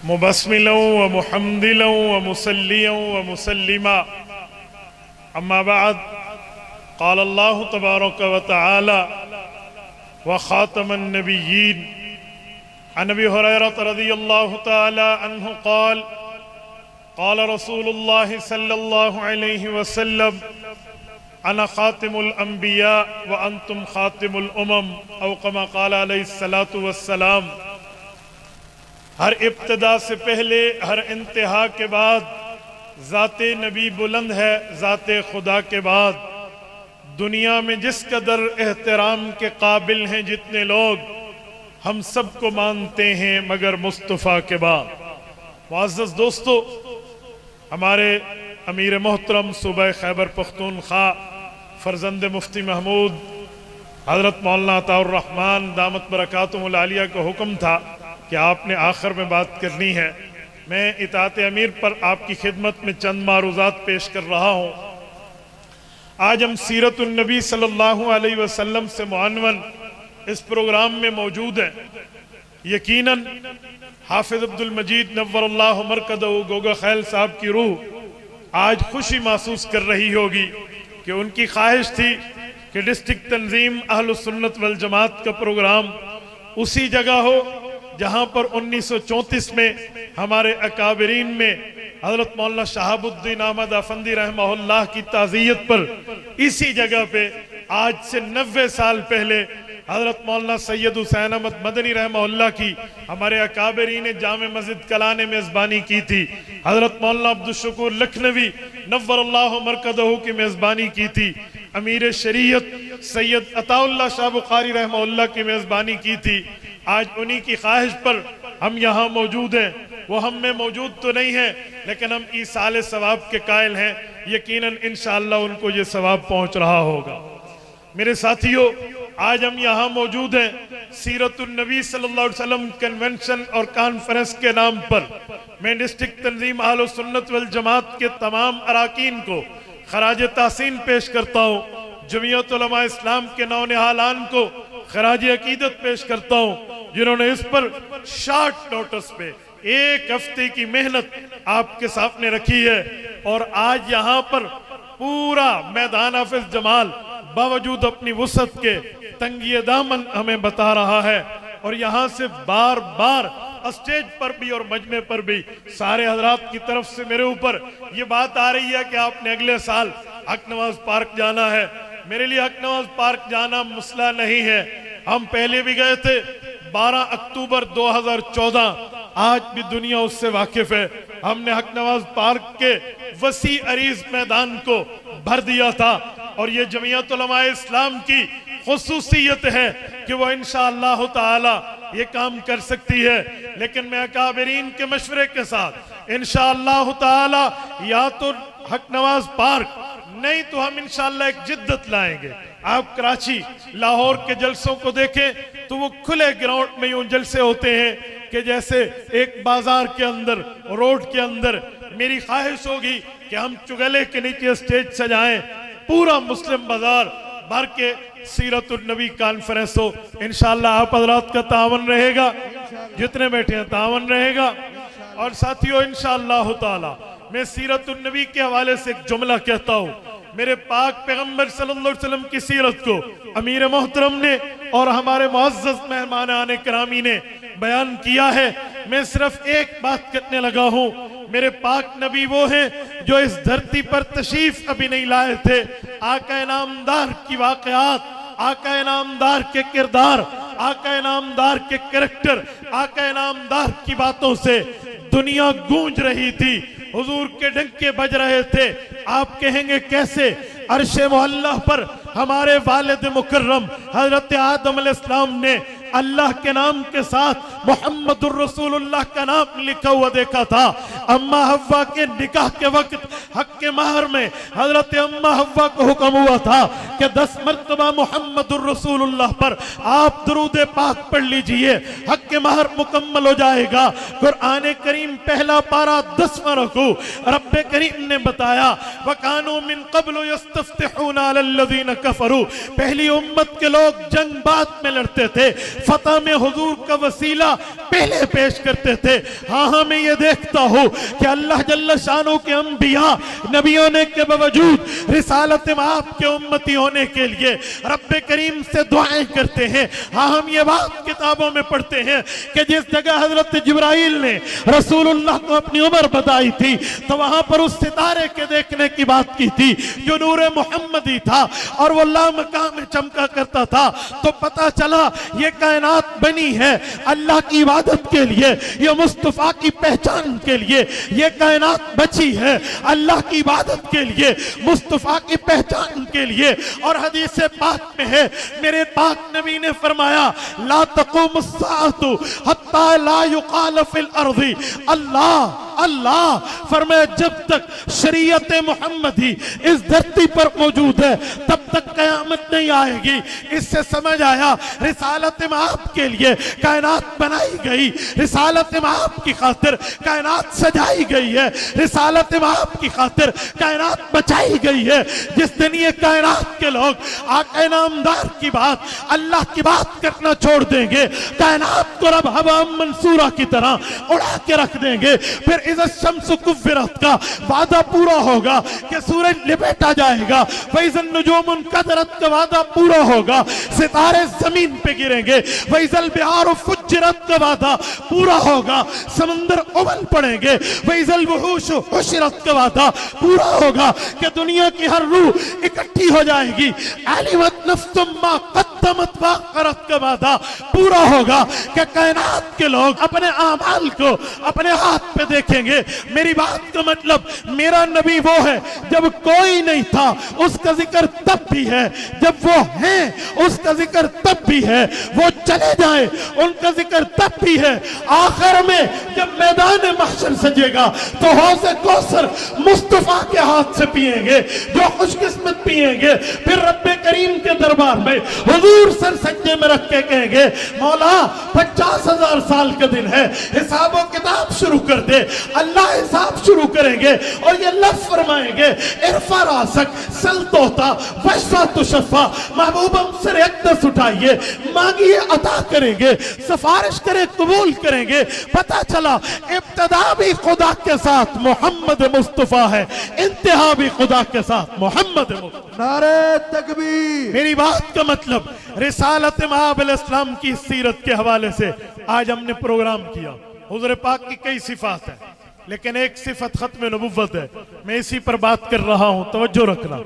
मुबस्मिलन व मुहम्दिलन व मुसल्लियन व मुसल्लिमा अम्मा बाद क़ाल अल्लाहु तबारक व तआला व ख़ातमन नबिय्यीन अन अबी हुरैरा रज़ियल्लाहु तआला अन्हु क़ाल क़ाल रसूलुल्लाह सल्लल्लाहु अलैहि वसल्लम अना ख़ातिमुल अंबिया व अंतुम ख़ातिमुल उमम औ कमा क़ाल अलैहिस्सलातु वस्सलाम। हर इब्तिदा से पहले, हर इंतहा के बाद ज़ाते नबी बुलंद है। ज़ाते खुदा के बाद दुनिया में जिस कदर एहतराम के काबिल हैं जितने लोग, हम सबको मानते हैं मगर मुस्तफ़ा के बाद। मुअज़्ज़ज़ दोस्तों, हमारे अमीर मोहतरम सूबा खैबर पख्तूनख्वा फर्जंद मुफ्ती महमूद हज़रत मौलाना अताउर रहमान दामत बरकातुहुल आलिया का हुक्म था कि आपने आखिर में बात करनी है। मैं इताअत अमीर पर आपकी खिदमत में चंद मारूज़ात पेश कर रहा हूँ। आज हम सीरतुन नबी सल्लल्लाहु अलैहि वसल्लम से मुअन्वन इस प्रोग्राम में मौजूद हैं। यकीनन हाफिज अब्दुल मजीद नव्वरल्लाहु मरकदहु गोगा खैल साहब की रूह आज खुशी महसूस कर रही होगी कि उनकी ख्वाहिश थी कि डिस्ट्रिक्ट तंजीम अहलुस सुन्नत वल जमात का प्रोग्राम उसी जगह हो जहां पर 1934 में हमारे अकाबरीन में हजरत मौलाना शहाबुद्दीन अहमद अफंदी रहमहुल्लाह की ताज़ियत पर इसी जगह पे आज से 90 साल पहले हजरत मौलाना सैयद हुसैन अहमद मदनी रहमहुल्लाह की हमारे अकाबरीन जामे मस्जिद कला ने मेज़बानी की थी। हजरत मौलाना अब्दुल शुकूर लखनवी नव्वरल्लाहु मरकदहु की मेज़बानी की थी। अमीर शरीयत सैयद अताउल्लाह शाह बुखारी रहमहुल्लाह की मेज़बानी की थी। आज उन्हीं की ख्वाहिश पर हम यहाँ मौजूद हैं। वो हम में मौजूद तो नहीं है, लेकिन हम ईसाल सवाब के कायल हैं। यकीनन इंशाअल्लाह उनको ये सवाब पहुँच रहा होगा। मेरे साथियों, आज हम यहाँ मौजूद हैं सीरतुन नबी सल्लल्लाहु अलैहि वसल्लम कन्वेंशन और कॉन्फ्रेंस के नाम पर। मैं डिस्ट्रिक्ट तंजीम अहलुस सुन्नत वल जमात के तमाम अराकीन को खराज तहसीन पेश करता हूँ। जमीयत उलमा इस्लाम के नौनिहालान को खराज अकीदत पेश करता हूँ, जिन्होंने इस पर शॉर्ट नोटिस पे एक हफ्ते की मेहनत आपके सामने रखी है। और आज यहाँ पर पूरा मैदान हाफिज जमाल बावजूद अपनी वुसअत के तंगिए दामन हमें बता रहा है। और यहाँ से बार बार स्टेज पर भी और मजमे पर भी सारे हजरात की तरफ से मेरे ऊपर ये बात आ रही है कि आपने अगले साल हक नवाज पार्क जाना है। मेरे लिए हक नवाज पार्क जाना मसला नहीं है। हम पहले भी गए थे 12 अक्टूबर 2014, आज भी दुनिया उससे वाकिफ है। हमने हक नवाज पार्क के वसी अरीज मैदान को भर दिया था। और ये जमीयत उलमा इस्लाम की खुसूसियत है कि वो इंशाअल्लाह ताला ये काम कर सकती है। लेकिन मैं अकाबरीन के मशवरे के साथ इंशाअल्लाह ताला या तो हक नवाज पार्क, नहीं तो हम इंशाअल्लाह एक जिद्दत लाएंगे। आप कराची लाहौर के जलसों को देखें तो वो खुले ग्राउंड में यूं जलसे होते हैं कि जैसे एक बाजार के अंदर, रोड के अंदर। मेरी ख्वाहिश होगी कि हम चुगले के नीचे स्टेज सजाएं, पूरा मुस्लिम बाजार भर के सीरतुन नबी कॉन्फ्रेंस हो। इंशाअल्लाह आप हजरात का तावन रहेगा, जितने बैठे हैं तावन रहेगा। और साथियों, इंशाअल्लाह ताला मैं सीरतुन नबी के हवाले से एक जुमला कहता हूँ। मेरे पाक पैगंबर सल्लल्लाहु अलैहि वसल्लम की सीरत को अमीर मोहतरम ने और हमारे मुअज़्ज़ज़ मेहमान आने करामी ने बयान किया है। मैं सिर्फ एक बात करने लगा हूँ। मेरे पाक नबी वो हैं जो इस धरती पर तशरीफ अभी नहीं लाए थे। आका इनामदार की वाक़यात, आका इनामदार के किरदार, आका इनामदार के कैरेक्टर, आका इनामदार की बातों से दुनिया गूंज रही थी। हुजूर के डंके बज रहे थे। आप कहेंगे कैसे? अर्शे मोहल्ला पर हमारे वालिद मुकर्रम हजरत आदम अलैहिस्सलाम ने अल्लाह के नाम के साथ मुहम्मदुर रसूलुल्लाह का नाम लिखा हुआ देखा था। अम्मा हव्वा के निकाह के वक्त हक के महर में हजरत अम्मा हव्वा को हुक्म हुआ था कि 10 मरतबा मुहम्मदुर रसूलुल्लाह पर आप दुरूद पाक पढ़ लीजिए, हक के महर मुकम्मल हो जाएगा। कुरान करीम पहला पारा 10वां रुकू, रब्बे करीम ने बताया वकानु मिन क़ब्लु यस्तफ्तिहूना अलल्लज़ीना कफ़रू। पहली उम्मत के लोग जंग बाद में लड़ते थे, फतह में हुजूर का वसीला पहले पेश करते थे। हाँ मैं ये देखता हूँ कि अल्लाह जल्ल शानो के अंबिया नबी होने के बावजूद रिसालत माप के उम्मती होने के लिए रब्बे करीम से दुआएं करते हैं। हाँ हम ये बात किताबों में पढ़ते हैं कि जिस जगह हजरत जिब्राइल ने रसूलुल्लाह को अपनी उम्र बताई थी तो वहां पर उस सितारे के देखने की बात की थी जो नूरे मोहम्मदी था और वो लामकाम में चमका करता था। तो पता चला ये कायनात बनी है अल्लाह की इबादत के लिए, ये मुस्तफा की पहचान के लिए, ये कायनात बची है अल्लाह की इबादत के लिए, मुस्तफा की पहचान के लिए। और हदीस पाक में है मेरे पाक नबी ने फरमाया ला तक़ूमुस्साअतु हत्ता ला युक़ाल फिल अर्ज़ि अल्लाह अल्लाह। फरमाया जब तक शरीयत मोहम्मदी इस धरती पर मौजूद है तब तक कयामत नहीं आएगी। इससे समझ आया रिसालत माप के लिए कायनात बनाई गई, रिसालत माप की खातिर कायनात सजाई गई है, रिसालत माप की खातिर कायनात बचाई गई है। जिस दिन ये कायनात के लोग आका नामदार की बात अल्लाह की बात करना छोड़ देंगे, कायनात को रब हवा मंसूरा की तरह उड़ा के रख देंगे, फिर इज़्ज़त शम्स कुव्विरत का वादा पूरा होगा कि सूरज लिपेटा जाएगा, फैज़न नुजूमुन कदरत का वादा पूरा होगा, सितारे जमीन पे गिरेंगे, फैज़ल बिहार फुज्जिरत का वादा पूरा होगा, समंदर उबल पड़ेंगे, फैज़ल वहूश हुशिरत का वादा पूरा होगा कि दुनिया की हर रूह इकट्ठी हो जाएगी, अलिमत नफ्सुम मा क़द्दमत व अख़रत का वादा पूरा होगा कि कायनात के लोग अपने आमाल को अपने हाथ पे देखेंगे। मेरी बात का मतलब मेरा नबी वो है जब कोई नहीं था उसका जिक्र तब भी है, जब वो है उसका जिक्र तब भी है, वो चले जाए उनका जिक्र तब भी है, आखिर में जब मैदान महशर सजेगा तो हौज़े कौसर मुस्तफा के हाथ से पिएंगे जो खुशकिस्मत पिएंगे। फिर रब्बे करीम के दरबार में हुजूर सर सज्जे में रख के कहेंगे मौला 50,000 साल का दिन है, हिसाब व किताब शुरू कर दे। अल्लाह हिसाब शुरू करेंगे और ये लफ्ज़ फरमाएंगे इरफा रासक सल तोता वशफा तुशफा, महबूबम सर अक़दस उठाइए मांगिए अता करेंगे, सिफारिश करें कबूल करेंगे। पता चला इब्तिदा भी खुदा के साथ मोहम्मद मुस्तफा है, इंतहा भी खुदा के साथ मोहम्मद मुस्तफा। नारे तकबीर। मेरी बात का मतलब रिसालत माब अलैहिस्सलाम की सीरत के हवाले से आज हमने प्रोग्राम किया। हुज़ूर पाक की कई सिफात है लेकिन एक सिफत खत्म नबुव्वत है, मैं इसी पर बात कर रहा हूं, तवज्जो रखना।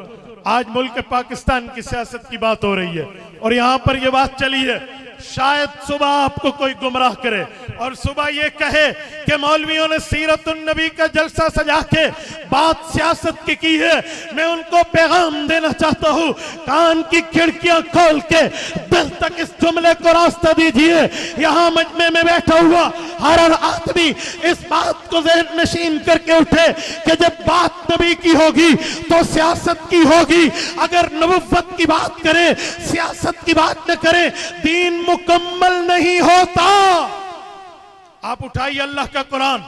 आज मुल्क पाकिस्तान की सियासत की बात हो रही है और यहां पर यह बात चली है शायद सुबह आपको कोई गुमराह करे और सुबह ये कहे कि मौलवियों ने सीरतुन नबी का जलसा सजा के बात सियासत की है। मैं उनको पैगाम देना चाहता हूँ, कान की खिड़कियां खोल के दिल तक इस जुमले को रास्ता दीजिए। यहाँ मजमे में बैठा हुआ हर आदमी इस बात को ज़हन नशीन करके उठे कि जब बात नबी की होगी तो सियासत की होगी। अगर नबुव्वत की बात करें सियासत की बात न करें दीन मुकम्मल नहीं होता। आप उठाइए अल्लाह का कुरान,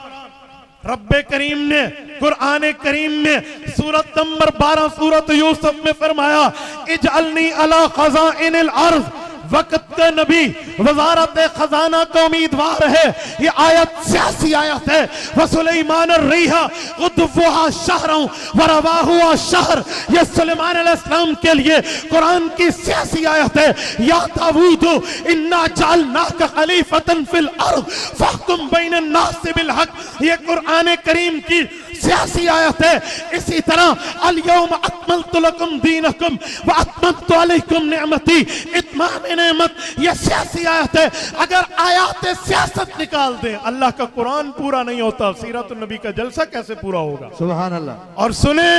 रब्बे करीम ने कुरान करीम में सूरत नंबर 12 सूरत यूसुफ में फरमाया इजअलनी अला खज़ाइनिल अर्ज़, वक्त का नबी वजारत खजाना का उम्मीदवार है। ये आयत सियासी आयत है। वसुलैमान अर्रीहा गुदुव्वुहा शहरun वरवाहुहा शहर, ये सुलेमान अलैहिस्सलाम के लिए कुरान की सियासी आयत है। या दाऊद इन्ना जअलनाका खलीफतन फिल अर्ज़ फहकुम बैनन नास बिल हक, ये कुरान करीम की सियासी आयत है। इसी तरह अल यौम अकमलतु लकुम दीनकुम व अतममतु अलैकुम निअमती, इत्माम नेमत, ये सियासी आयत है। अगर आयत सियासत निकाल दे अल्लाह का कुरान पूरा नहीं होता, सीरत नबी का जलसा कैसे पूरा होगा? सुभान अल्लाह। और सुने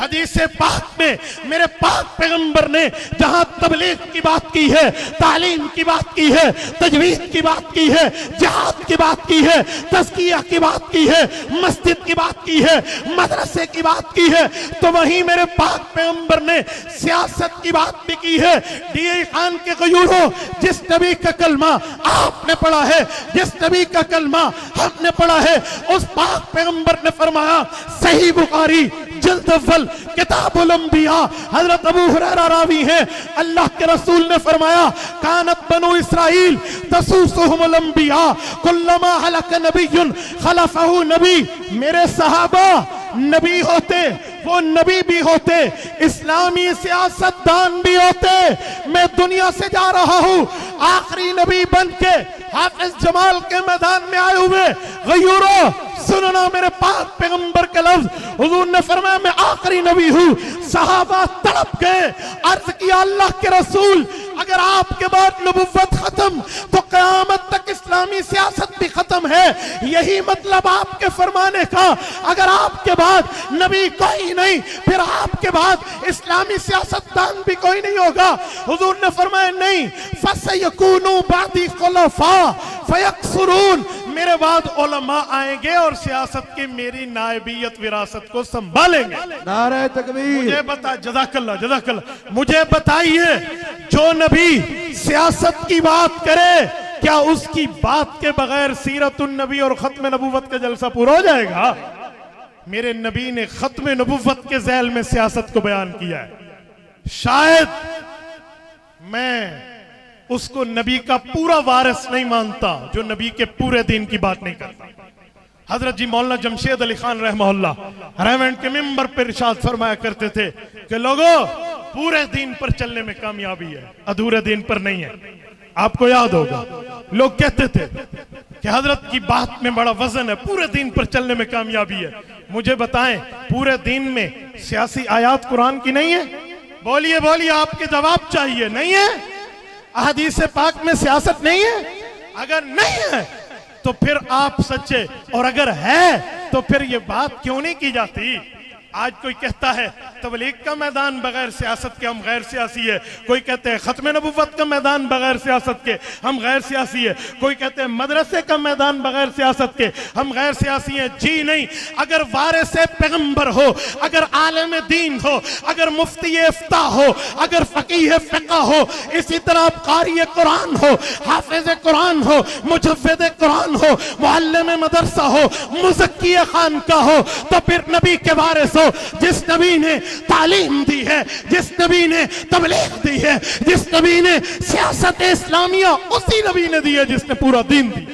हदीस पाक में मेरे पाक पैगंबर ने जहां तबलीग की बात की है, तालीम की बात की है, तजवीद की बात की है, जिहाद की बात की है, तज़किया की बात की है, मस्जिद की बात की है, मदरसे की बात की है, तो वहीं मेरे पाक पैगंबर ने सियासत की बात भी की है। डी खान के गयूरो, जिस नबी का कलमा आपने पढ़ा है, जिस नबी का कलमा हमने पढ़ा है, उस पाक पैगंबर ने फरमाया सही बुखारी जिल्द अव्वल किताबुल अंबिया। हजरत अबू हुरैरा रावी हैं, अल्लाह के रसूल ने फरमाया कानत बनु इस्राइल तसूसुहुमुल अंबिया कुल्लमा हलक नबियुन खलफहु नबी। मेरे सहाबा नबी होते, वो नबी भी होते, इस्लामी सियासतदान भी होते। मैं दुनिया से जा रहा हूं आखिरी नबी बन के, हाफिज जमाल के मैदान में आए हुए गयूरो सुनना मेरे पाक पैगंबर के लफ्ज। हुजूर ने फरमाया मैं आखिरी नबी हूं। सहाबा तड़प गए, अर्ज किया अल्लाह के रसूल अगर आपके बाद नबुव्वत खत्म तो क़यामत तक इस्लामी सियासत भी खत्म है, यही मतलब आपके फरमाने का। अगर आपके बाद नबी कोई नहीं फिर आपके बाद इस्लामी सियासतदान भी कोई नहीं होगा। हुजूर ने फरमाया नहीं, फसयकूनु बादी खुलफा फयक्सुरून, मेरे बाद उलमा आएंगे और सियासत की मेरी नायबियत विरासत को संभालेंगे। नारे तकबीर। मुझे बता, जज़ाकल्लाह जज़ाकल्लाह, मुझे बताइए जो नबी सियासत की बात करे क्या उसकी बात के बगैर सीरतुन नबी और खत्म नबुव्वत का जलसा पूरा हो जाएगा? मेरे नबी ने खत्म नबुव्वत के ज़ैल में सियासत को बयान किया है। शायद मैं उसको नबी का पूरा वारिस नहीं मानता जो नबी के पूरे दिन की बात नहीं करता। हजरत जी मौलाना जमशेद अली खान रहमहुल्लाह रेवेंट के मिंबर पर इरशाद फरमाया करते थे कि लोगों पूरे दिन पर चलने में कामयाबी है, अधूरे दिन पर नहीं है। आपको याद होगा लोग कहते थे कि हजरत की बात में बड़ा वजन है, पूरे दिन पर चलने में कामयाबी है। मुझे बताएं पूरे दिन में सियासी आयात कुरान की नहीं है? बोलिए बोलिए, आपके जवाब चाहिए। नहीं है? अहदीस पाक में सियासत नहीं है? अगर नहीं है तो फिर आप सच्चे, और अगर है तो फिर ये बात क्यों नहीं की जाती? आज कोई कहता है तबलीग का मैदान बगैर सियासत के हम गैर सियासी है, कोई कहते हैं खत्म नबुव्वत का मैदान बगैर सियासत के हम गैर सियासी है, कोई कहते हैं मदरसे का मैदान बगैर सियासत के हम गैर सियासी हैं। जी नहीं, अगर वारिस पैगंबर हो, अगर आलिम दीन हो, अगर मुफ्ती इफ्ता हो, अगर फकीह फिक़्ह हो, इसी तरह कारी कुरान हो, हाफिज कुरान हो, मुजव्विद कुरान हो, मुअल्लिम मदरसा हो, मुज़क्की खानका हो, तो फिर नबी के वारिस हो। जिस नबी ने तालीम दी है, जिस नबी ने तबलीग दी है, जिस नबी ने सियासत इस्लामिया उसी नबी ने दी है जिसने पूरा दीन दी।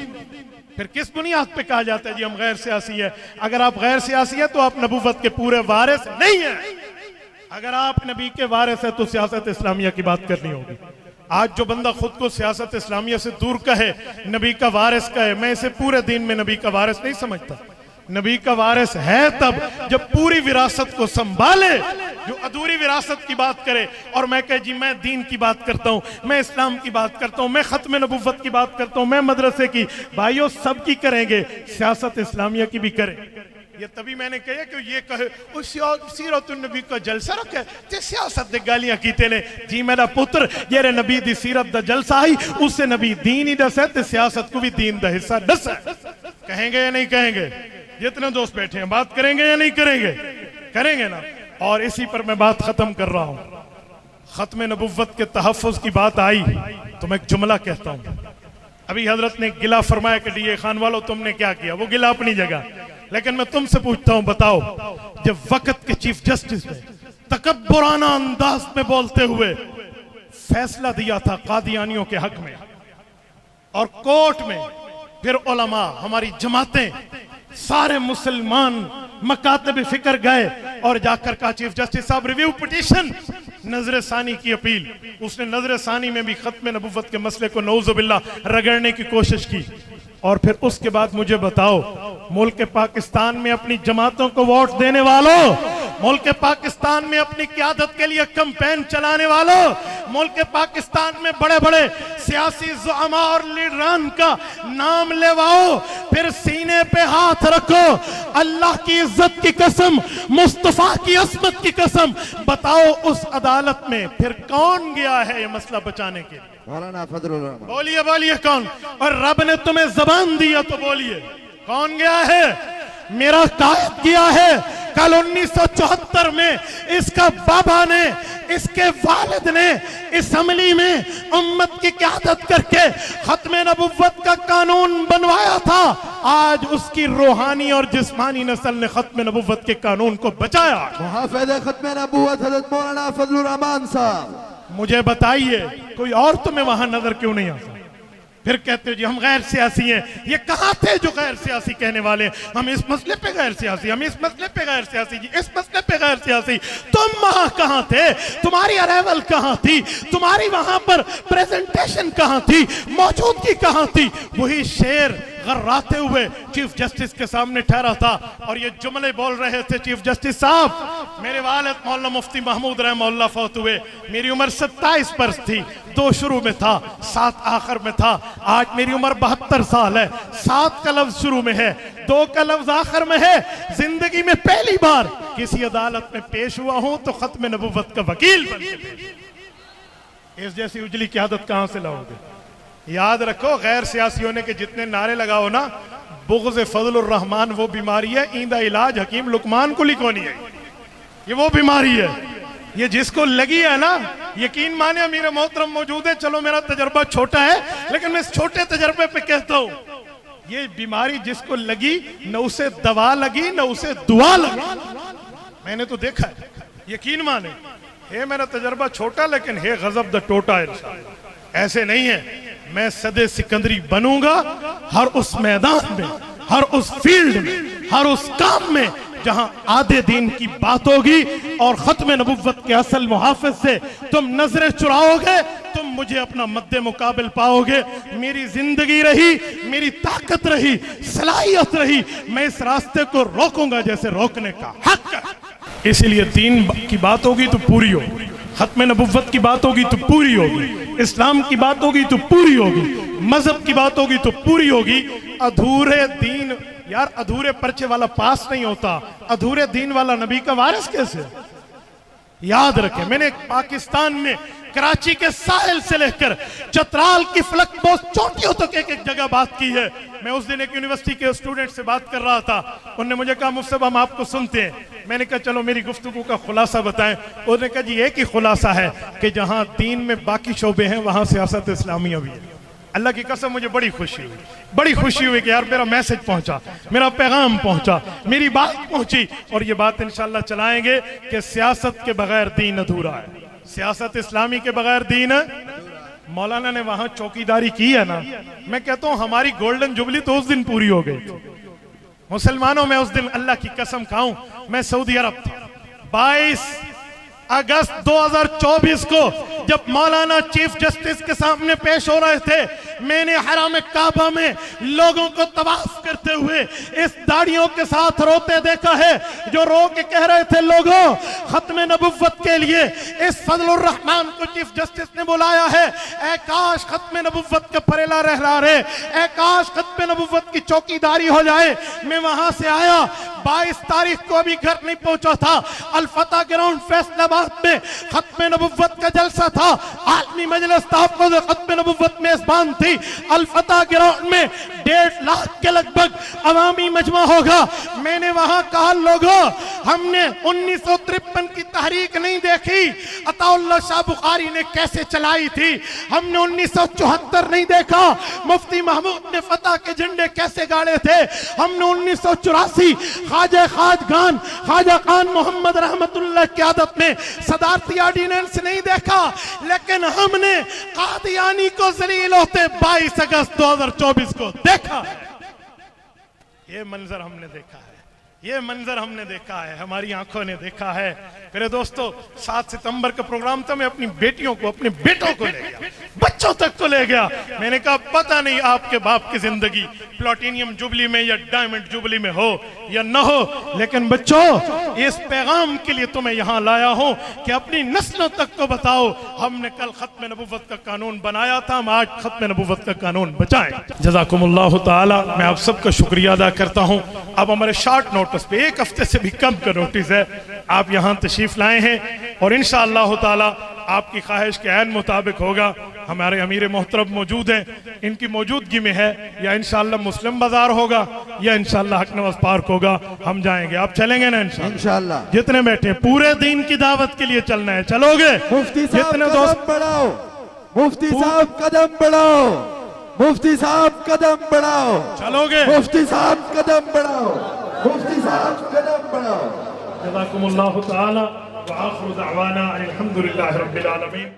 फिर किस बुनियाद पे कहा जाता है जी हम गैर सियासी है? अगर आप गैर सियासी है तो आप नबुव्वत के पूरे वारिस नहीं है। अगर आप नबी के वारिस है तो सियासत इस्लामिया की बात करनी होगी। आज जो बंदा खुद को सियासत इस्लामिया से दूर कहे, नबी का वारिस कहे, मैं इसे पूरे दिन में नबी का वारिस नहीं समझता। नबी का वारिस है तब जब पूरी विरासत को संभाले। जो अधूरी विरासत की बात करे और मैं कहे जी मैं दीन की बात करता हूं, मैं इस्लाम की बात करता हूं, मैं खत्म नबुव्वत की बात करता हूं, मैं मदरसे की, भाइयों सब की करेंगे, सियासत इस्लामिया की भी करें। ये तभी मैंने कहा कि ये कहे उस सीरतुन नबी का जलसा रखे ते सियासत दे गालियां कीते ने। जी मेरा पुत्र ये नबी दी सीरत दा जलसा ही, उससे नबी दीन ही दसे ते सियासत को भी दीन दा हिस्सा दसे। कहेंगे या नहीं कहेंगे? जितने दोस्त बैठे हैं बात करेंगे या नहीं करेंगे? करेंगे ना। और इसी पर मैं बात खत्म कर रहा हूं। खत्म नबुव्वत के तहफ़्फ़ुज़ की बात आई तो मैं एक जुमला कहता हूं। अभी हजरत ने गिला फरमाया कि डीए खान वालों तुमने क्या किया, वो गिला अपनी जगह, लेकिन मैं तुमसे पूछता हूं, बताओ जब वक्त के चीफ जस्टिस ने तकब्बुराना अंदाज में बोलते हुए फैसला दिया था कादियानियों के हक में और कोर्ट में, फिर उलमा, हमारी जमातें, सारे मुसलमान मकातब फिक्र गए और जाकर कहा चीफ जस्टिस साहब रिव्यू पिटीशन, नजर सानी की अपील। उसने नजर सानी में भी खत्म नबुव्वत के मसले को नौजुबिल्लाह रगड़ने की कोशिश की। और फिर उसके बाद मुझे बताओ, मुल्क पाकिस्तान में अपनी जमातों को वोट देने वालों, मुल्क पाकिस्तान में अपनी क़यादत के लिए कैंपेन चलाने वालों, मुल्क पाकिस्तान में बड़े बड़े सियासी ज़ुआमा और लीडरान का नाम लेवाओ, फिर सीने पे हाथ रखो, अल्लाह की इज्जत की कसम, मुस्तफा की अस्मत की कसम, बताओ उस अदालत में फिर कौन गया है ये मसला बचाने के लिए? मौलाना फजलुर रहमान। बोलिए बोलिए कौन? और रब ने तुम्हें जबान दिया तो बोलिए कौन गया है? मेरा कायद किया है। कल 1974 में इसका बाबा ने इसके वालिद ने असम्बली में उम्मत की क़यादत करके खत्म नबुव्वत का कानून बनवाया था। आज उसकी रूहानी और जिस्मानी नस्ल ने खत्म नबुव्वत के कानून को बचाया। मुहाफ़िज़ खत्म नबूवत हज़रत मौलाना फजलुर रहमान साहब, मुझे बताइए कोई और तुम्हें वहां नजर क्यों नहीं आता? फिर कहते हो जी हम गैर सियासी हैं। ये कहां थे जो गैर सियासी कहने वाले? हम इस मसले पे गैर सियासी, हम इस मसले पे गैर सियासी, जी इस मसले पे गैर सियासी। तुम वहां कहां थे? तुम्हारी अराइवल कहां थी? तुम्हारी वहां पर प्रेजेंटेशन कहां थी? मौजूदगी कहां थी? वही शेर गर्राते हुए चीफ जस्टिस के सामने ठहरा था और ये जुमले बोल रहे थे, चीफ जस्टिस साहब मेरे वालिद मौलाना मुफ्ती महमूद रहमतुल्लाह फौत हुए, मेरी उम्र 27 वर्ष थी, 2 शुरू में था, 7 आखिर में था। आज मेरी उम्र 72 साल है, 7 का लफ्ज शुरू में है, 2 का लफ्ज आखिर में है। जिंदगी में पहली बार किसी अदालत में पेश हुआ हूं तो खत्म नबुव्वत का वकील बन के। इस जैसी उजली क़यादत कहां से लाओगे? याद रखो, गैर सियासी होने के जितने नारे लगाओ ना, बुग़्ज़ फज़लुर रहमान वो बीमारी है, ईंदा इलाज हकीम लुकमान को लिखोनी है। ये वो बीमारी है, ये जिसको लगी है ना, यकीन माने अमीर मोहतरम मौजूद है, चलो मेरा तजर्बा छोटा है लेकिन मैं इस छोटे तजर्बे पे कहता हूं, ये बीमारी जिसको लगी न उसे दवा लगी न उसे दुआ लगी। मैंने तो देखा है, यकीन माने, है मेरा तजर्बा छोटा लेकिन है गजब द टोटा इंसान। ऐसे नहीं है, मैं सदे सिकंदरी बनूंगा हर उस मैदान में, हर उस फील्ड में, हर उस काम में जहां आधे दीन की बात होगी और खत्म नबुव्वत के असल मुहाफिज से तुम नजरें चुराओगे, तुम मुझे अपना मद्दे मुकाबिल पाओगे। मेरी जिंदगी रही, मेरी ताकत रही, सलाहियत रही, मैं इस रास्ते को रोकूंगा जैसे रोकने का हक है। इसीलिए दीन की बात होगी तो पूरी होगी, खत्म नबुव्वत की बात होगी तो पूरी होगी, इस्लाम की बात होगी तो पूरी होगी, मजहब की बात होगी तो पूरी होगी। अधूरे दीन यार, अधूरे पर्चे वाला पास नहीं होता, अधूरे दीन वाला नबी का वारिस कैसे? याद रखें, मैंने पाकिस्तान में कराची के साहिल से लेकर चतराल की फलक बहुत चोटियों तक एक एक जगह बात की है। मैं उस दिन एक यूनिवर्सिटी के स्टूडेंट से बात कर रहा था, उन्होंने मुझे कहा मुफ्ती साहब हम आपको सुनते हैं। मैंने कहा चलो मेरी गुफ्तगू का खुलासा बताएं। उन्होंने कहा जी एक ही खुलासा है कि जहां दीन में बाकी शोबे हैं वहां सियासत इस्लामिया भी है। अल्लाह की कसम मुझे बड़ी खुशी हुई, बड़ी खुशी हुई कि यार मेरा मैसेज पहुंचा, मेरा पैगाम पहुंचा, मेरी बात पहुंची। और ये बात इंशाल्लाह चलाएंगे कि सियासत के बगैर दीन अधूरा है, सियासत इस्लामी के बगैर दीन है। मौलाना ने वहां चौकीदारी की है ना, मैं कहता हूं हमारी गोल्डन जुबली तो उस दिन पूरी हो गई थी। मुसलमानों में उस दिन अल्लाह की कसम खाऊं, मैं सऊदी अरब था 22 अगस्त 2024 को जब मौलाना चीफ जस्टिस के सामने पेश हो रहे थे, मैंने हराम काबा में लोगों को तवाफ करते हुए इस दाढ़ियों के साथ रोते देखा है, जो रो के कह रहे थे लोगों खत्म नबुव्वत के लिए इस फजलुर रहमान को चीफ जस्टिस ने बुलाया है, ऐ काश खत्म नबुव्वत का फरेला लहरा रहे, ऐ काश खत्म नबुव्वत की चौकीदारी हो जाए। मैं वहां से आया, 22 तारीख को अभी घर नहीं पहुंचा था, अल फतह ग्राउंड फैसलाबाद में खत्म नबुव्वत का जलसा था, आलमी मजलिस तहफ़्फ़ुज़ खत्म नबुव्वत मेजबान थी। अल फतह ग्राउंड में 1.5 लाख के लगभग अवामी मजमा होगा। मैंने वहां कहा लोगों हमने 1953 की तहरीक नहीं देखी, अताउल्लाह शाह बुखारी ने कैसे चलाई थी, हमने 1974 नहीं देखा, मुफ्ती महमूद ने फतह के झंडे कैसे गाड़े थे, हमने 1984 ख्वाजा खान मोहम्मद रहमतुल्लाह की आदत में सदारती ऑर्डिनेंस नहीं देखा, लेकिन हमने कादियानी को जलील होते 22 अगस्त 2024 को देखा। ये मंजर हमने देखा है, ये मंजर हमने देखा है, हमारी आंखों ने देखा है। मेरे दोस्तों 7 सितंबर का प्रोग्राम था, मैं अपनी बेटियों को अपने बेटों को ले गया, बच्चों तक को ले गया। मैंने कहा पता नहीं आपके बाप की जिंदगी प्लैटिनम जुबली में या डायमंड जुबली में हो या न हो, लेकिन बच्चों इस पैगाम के लिए तुम्हें यहां लाया हूं कि अपनी नस्लों तक को बताओ हमने कल खत्म नबुव्वत का कानून बनाया था, हम आज खत्म नबुव्वत का कानून बचाएं। जज़ाकुमुल्लाहु ताला। मैं आप सबका शुक्रिया अदा करता हूं। अब हमारे शॉर्ट नोटिस पे 1 हफ्ते से भी कम का नोटिस है, आप यहां तशरीफ लाए हैं और इंशाअल्लाह ताला आपकी ख्वाहिश के ऐन मुताबिक होगा। हमारे अमीर मोहतरम मौजूद हैं, इनकी मौजूदगी में है, या इंशाअल्लाह मुस्लिम बाजार होगा या इंशाअल्लाह हक नवाज पार्क होगा, हम जाएंगे। आप चलेंगे ना इंशाअल्लाह? इंशाअल्लाह। जितने बैठे हैं, पूरे दिन की दावत के लिए चलना है, चलोगे? मुफ्ती साहब जितने कदम दोस्त बढ़ाओ, मुफ्ती साहब कदम बढ़ाओ, मुफ्ती साहब कदम बढ़ाओ, चलोगे? मुफ्ती साहब कदम बढ़ाओ, मुफ्ती साहब कदम बढ़ाओ। जज़ाकुमुल्लाहु तआला व आखिरु दअवाना अनिल हम्दुलिल्लाहि रब्बिल आलमीन।